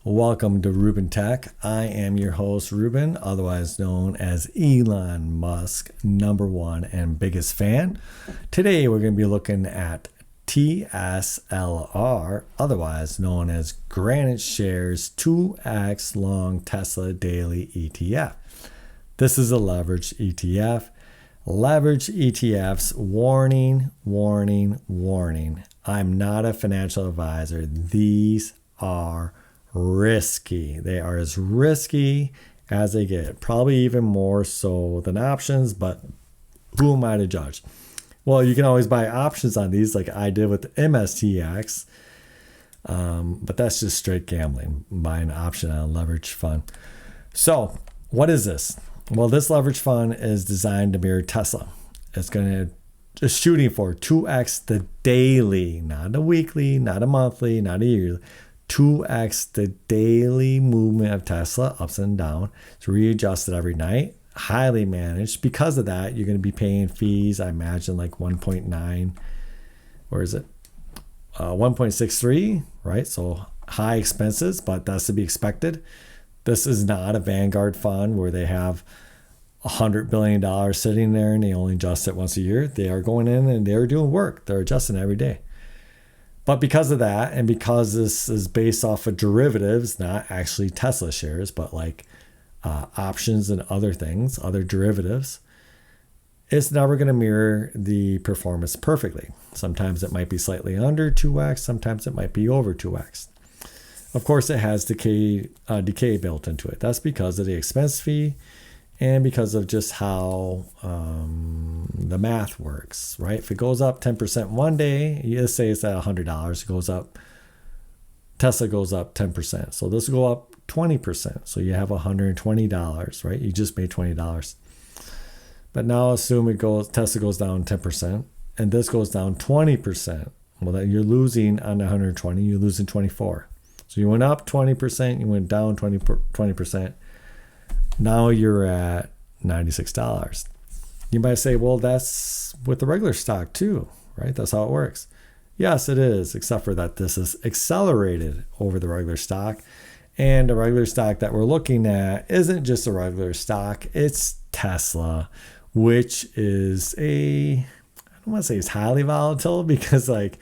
Welcome to Ruben Tech. I am your host, Ruben, otherwise known as Elon Musk, #1 and biggest fan. Today, we're going to be looking at TSLR, otherwise known as Granite Shares 2x Long Tesla Daily ETF. This is a leveraged ETF. Leveraged ETFs, warning, warning, warning. I'm not a financial advisor. These are risky. They are as risky as they get. Probably even more so than options, but who am I to judge? Well, you can always buy options on these like I did with MSTX, but that's just straight gambling, buying an option on a leverage fund. So what is this? Well, this leverage fund is designed to mirror Tesla. It's just shooting for 2x the daily, not a weekly, not a monthly, not a yearly, 2x the daily movement of Tesla, ups and down. It's readjusted every night, highly managed. Because of that, you're going to be paying fees, I imagine like 1.9, or is it 1.63, right? So high expenses, but that's to be expected. This is not a Vanguard fund where they have $100 billion sitting there and they only adjust it once a year. They are going in and they're doing work. They're adjusting every day. But because of that, and because this is based off of derivatives, not actually Tesla shares, but like options and other things, other derivatives, it's never going to mirror the performance perfectly. Sometimes it might be slightly under 2x. Sometimes it might be over 2x. Of course, it has decay built into it. That's because of the expense fee and because of just how the math works, right? If it goes up 10% one day, let's say it's at $100, it goes up, Tesla goes up 10%. So this will go up 20%. So you have $120, right? You just made $20. But now assume Tesla goes down 10% and this goes down 20%. Well, then you're losing on the 120, you're losing 24. So you went up 20%, you went down 20%. Now you're at $96. You might say, well, that's with the regular stock too, right? That's how it works. Yes, it is, except for that this is accelerated over the regular stock. And the regular stock that we're looking at isn't just a regular stock. It's Tesla, which is I don't want to say it's highly volatile because like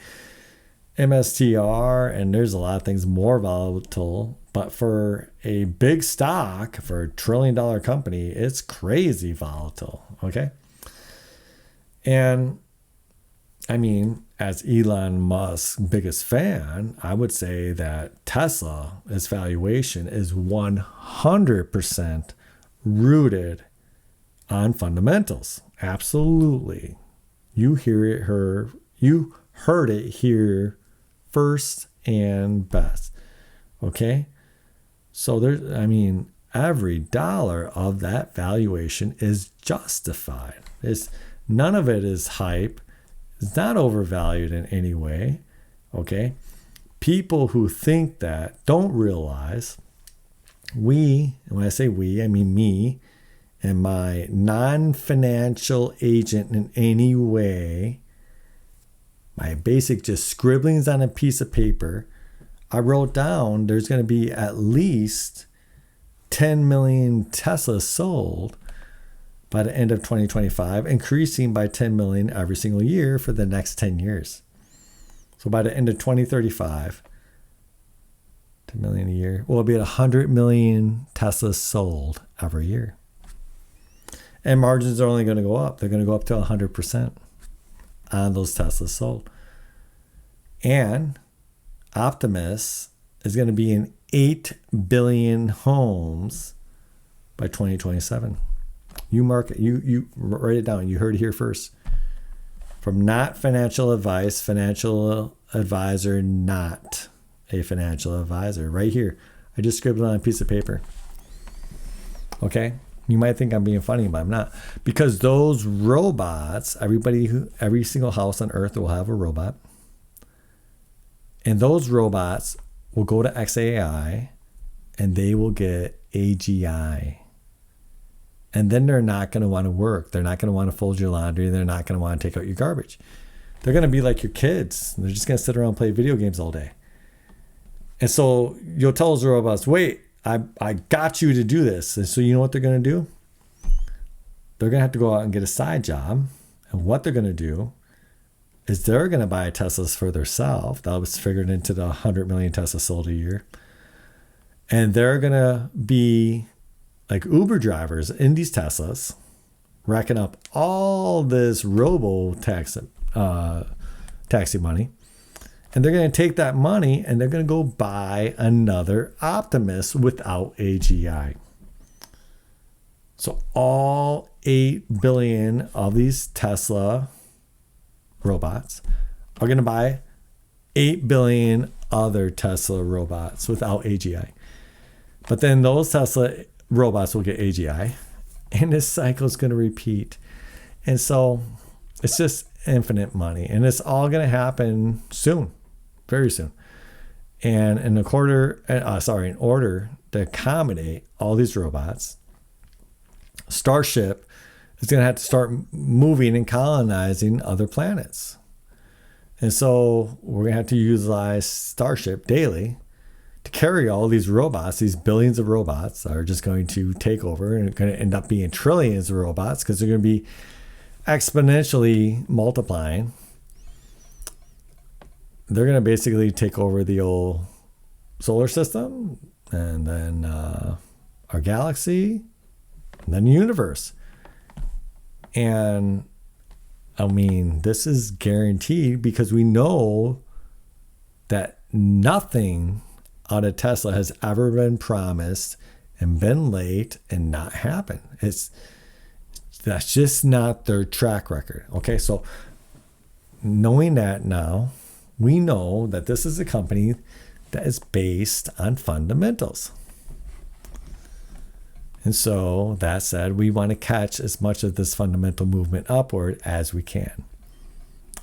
MSTR, and there's a lot of things more volatile, but for a big stock, for a $1 trillion company, it's crazy volatile, okay? And I mean, as Elon Musk's biggest fan, I would say that Tesla's valuation is 100% rooted on fundamentals. Absolutely. You heard it here first and best. Okay? So every dollar of that valuation is justified. None of it is hype. It's not overvalued in any way. Okay? People who think that don't realize and when I say we, I mean me and my non-financial agent in any way, my basic just scribblings on a piece of paper, I wrote down there's going to be at least 10 million Teslas sold by the end of 2025, increasing by 10 million every single year for the next 10 years. So by the end of 2035, 10 million a year, well, it'll be at 100 million Teslas sold every year. And margins are only going to go up. They're going to go up to 100% on those Teslas sold. And Optimus is going to be in 8 billion homes by 2027. You mark it, you write it down. You heard it here first. From not financial advice, financial advisor, not a financial advisor. Right here. I just scribbled on a piece of paper. Okay? You might think I'm being funny, but I'm not. Because those robots, every single house on earth will have a robot. And those robots will go to XAI and they will get AGI. And then they're not going to want to work. They're not going to want to fold your laundry. They're not going to want to take out your garbage. They're going to be like your kids. They're just going to sit around and play video games all day. And so you'll tell those robots, wait, I got you to do this. And so you know what they're going to do? They're going to have to go out and get a side job. And what they're going to do is they're going to buy Teslas for themselves. That was figured into the 100 million Teslas sold a year. And they're going to be like Uber drivers in these Teslas, racking up all this taxi money. And they're going to take that money and they're going to go buy another Optimus without AGI. So all 8 billion of these Tesla robots are going to buy 8 billion other Tesla robots without AGI. But then those Tesla robots will get AGI, and this cycle is going to repeat. And so it's just infinite money, and it's all going to happen soon, very soon. And in order to accommodate all these robots, Starship is going to have to start moving and colonizing other planets. And so we're going to have to utilize Starship daily to carry all these robots, these billions of robots that are just going to take over and going to end up being trillions of robots because they're going to be exponentially multiplying. They're going to basically take over the old solar system and then our galaxy and then the universe. And I mean, this is guaranteed because we know that nothing out of Tesla has ever been promised and been late and not happened. That's just not their track record. Okay, so knowing that now, we know that this is a company that is based on fundamentals. And so that said, we want to catch as much of this fundamental movement upward as we can.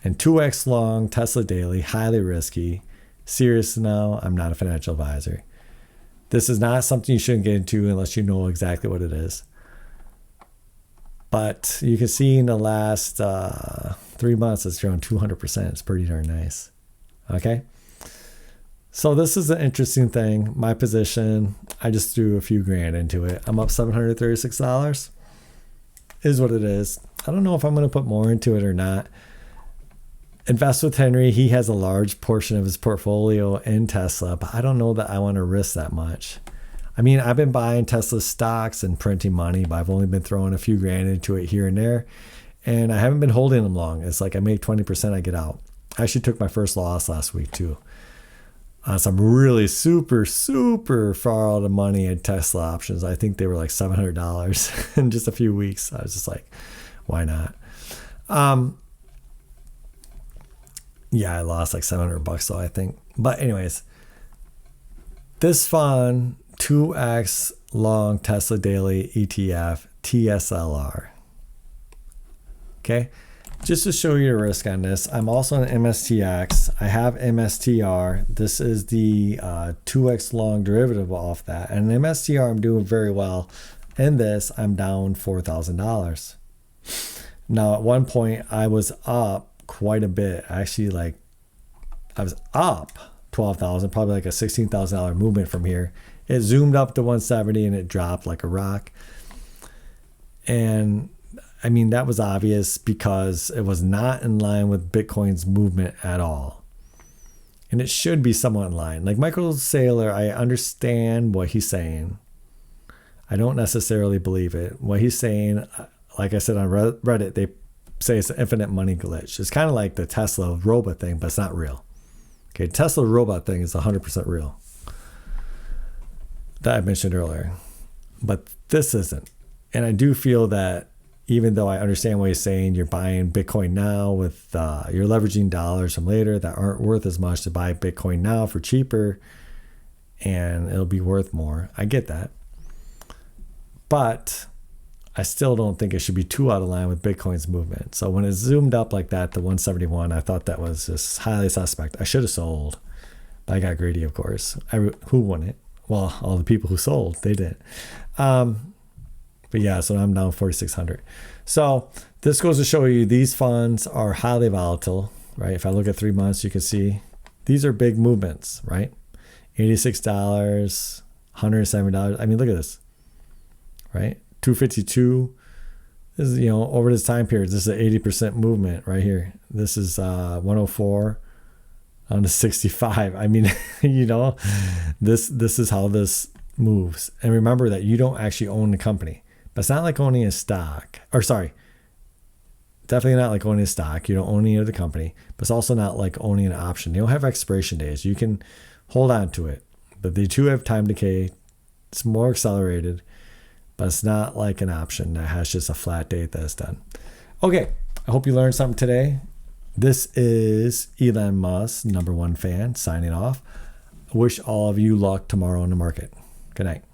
And 2x long, Tesla daily, highly risky. Serious now, I'm not a financial advisor. This is not something you shouldn't get into unless you know exactly what it is. But you can see in the last 3 months, it's grown 200%. It's pretty darn nice. Okay. So this is an interesting thing. My position, I just threw a few grand into it. I'm up $736. Is what it is. I don't know if I'm going to put more into it or not. Invest with Henry. He has a large portion of his portfolio in Tesla, but I don't know that I want to risk that much. I mean, I've been buying Tesla stocks and printing money, but I've only been throwing a few grand into it here and there. And I haven't been holding them long. It's like I make 20%, I get out. I actually took my first loss last week too. So I'm really super far out of money in Tesla options. I think they were like $700 in just a few weeks. I was just like, why not? Yeah, I lost like $700 though, I think. But anyways, this fund, 2x long Tesla daily ETF, TSLR. Okay. Just to show you the risk on this, I'm also in MSTX. I have MSTR. This is the 2x long derivative off that. And in MSTR, I'm doing very well. In this, I'm down $4,000. Now, at one point, I was up quite a bit. Actually, I was up 12,000, probably like a $16,000 movement from here. It zoomed up to 170 and it dropped like a rock. And I mean, that was obvious because it was not in line with Bitcoin's movement at all. And it should be somewhat in line. Like Michael Saylor, I understand what he's saying. I don't necessarily believe it. What he's saying, like I said on Reddit, they say it's an infinite money glitch. It's kind of like the Tesla robot thing, but it's not real. Okay, Tesla robot thing is 100% real. That I mentioned earlier. But this isn't. And I do feel that even though I understand what he's saying, you're buying Bitcoin now with, you're leveraging dollars from later that aren't worth as much to buy Bitcoin now for cheaper and it'll be worth more. I get that. But I still don't think it should be too out of line with Bitcoin's movement. So when it zoomed up like that to 171, I thought that was just highly suspect. I should have sold, but I got greedy, of course. Who wouldn't? Well, all the people who sold, they did. But yeah, so I'm down 4,600. So this goes to show you these funds are highly volatile, right? If I look at 3 months, you can see these are big movements, right? $86, $107. I mean, look at this, right? 252. This is, over this time period, this is an 80% movement right here. This is 104 on the 65. I mean, this is how this moves. And remember that you don't actually own the company. But it's not like owning a stock. Or sorry, definitely not like owning a stock. You don't own any of the company. But it's also not like owning an option. They don't have expiration days. You can hold on to it. But they do have time decay. It's more accelerated. But it's not like an option that has just a flat date that it's done. Okay, I hope you learned something today. This is Elon Musk, #1 fan, signing off. I wish all of you luck tomorrow in the market. Good night.